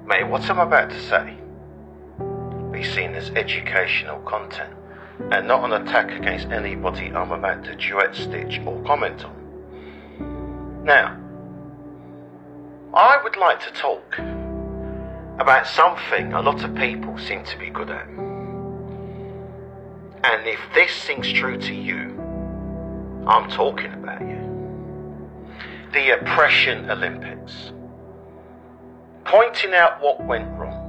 May what I'm about to say be seen as educational content and not an attack against anybody I'm about to duet stitch or comment on. Now, I would like to talk about something a lot of people seem to be good at. And if this sings true to you, I'm talking about you. The Oppression Olympics. Pointing out what went wrong.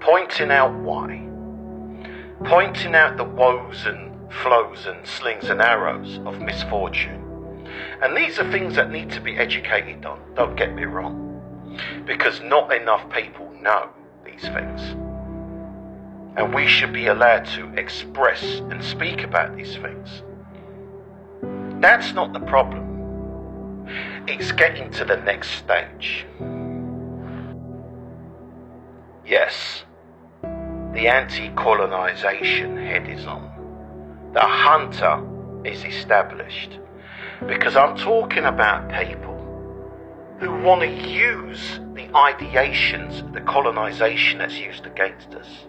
Pointing out why. Pointing out the woes and flows and slings and arrows of misfortune. And these are things that need to be educated on, don't get me wrong. Because not enough people know these things. And we should be allowed to express and speak about these things. That's not the problem. It's getting to the next stage. Yes, the anti-colonization head is on. The hunter is established. Because I'm talking about people who want to use the ideations, the colonization that's used against us.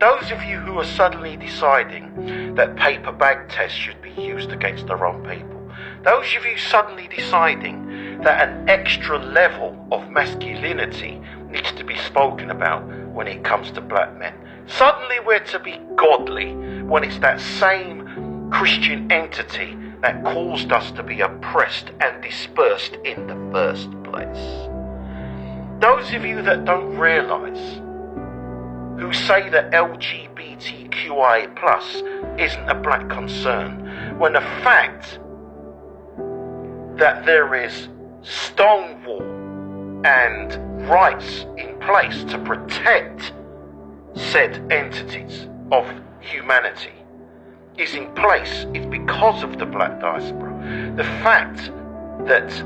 Those of you who are suddenly deciding that paper bag tests should be used against the wrong people. Those of you suddenly deciding that an extra level of masculinity needs to be spoken about when it comes to black men. Suddenly we're to be godly when it's that same Christian entity that caused us to be oppressed and dispersed in the first place. Those of you that don't realise, who say that LGBTQI plus isn't a black concern, when the fact that there is Stonewall and rights in place to protect said entities of humanity is in place is because of the black diaspora. The fact that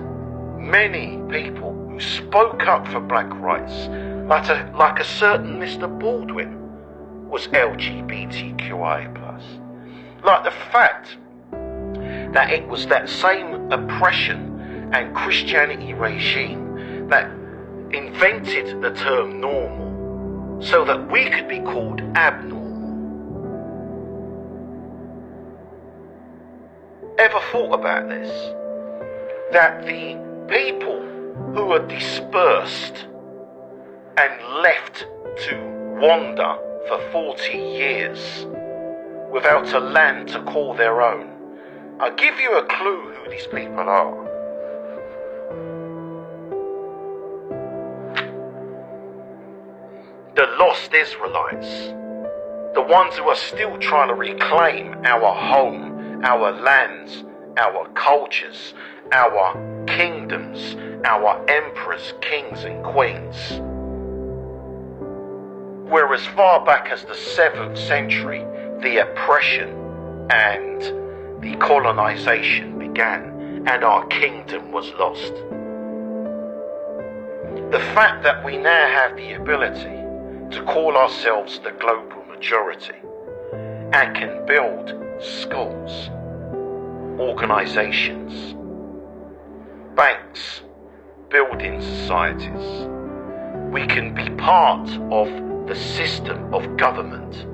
many people who spoke up for black rights, like a certain Mr. Baldwin, was LGBTQI+. Like the fact that it was that same oppression and Christianity regime that invented the term normal so that we could be called abnormal. Ever thought about this? That the people who are dispersed and left to wander for 40 years without a land to call their own. I'll give you a clue who these people are. The lost Israelites. The ones who are still trying to reclaim our home, our lands, our cultures, our kingdoms, our emperors, kings and queens. Where as far back as the 7th century, the oppression and the colonization began and our kingdom was lost. The fact that we now have the ability to call ourselves the global majority and can build schools, organizations, banks, building societies. We can be part of the system of government.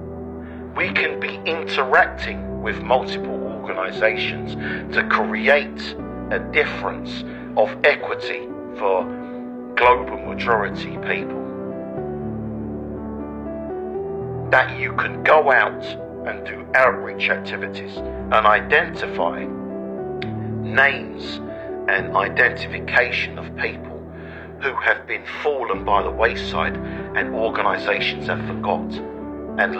We can be interacting with multiple organizations to create a difference of equity for global majority people. That you can go out and do outreach activities and identify names and identification of people who have been fallen by the wayside and organisations have forgot and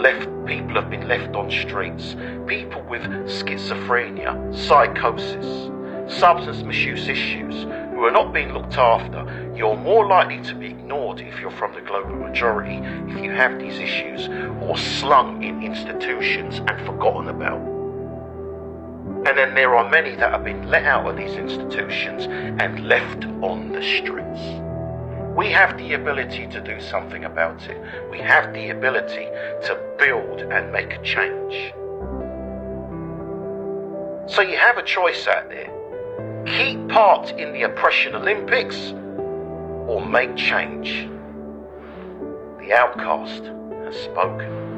people have been left on streets. People with schizophrenia, psychosis, substance misuse issues who are not being looked after. You're more likely to be ignored if you're from the global majority, if you have these issues, or slung in institutions and forgotten about. And then there are many that have been let out of these institutions and left on the streets. We have the ability to do something about it. We have the ability to build and make a change. So you have a choice out there. Keep part in the Oppression Olympics or make change. The outcast has spoken.